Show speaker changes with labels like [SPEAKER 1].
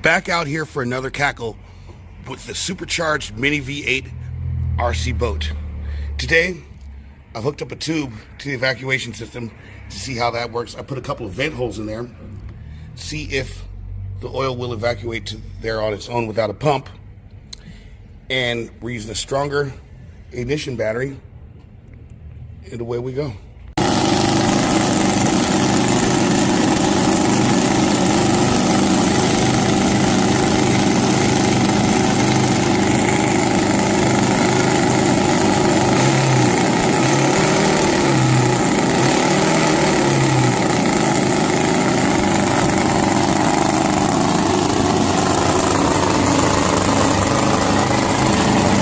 [SPEAKER 1] Back out here for another cackle with the Supercharged Mini V8 RC boat. Today, I've hooked up a tube to the evacuation system to see how that works. I put a couple of vent holes in there, see if the oil will evacuate to there on its own without a pump. And we're using a stronger ignition battery, and away we go.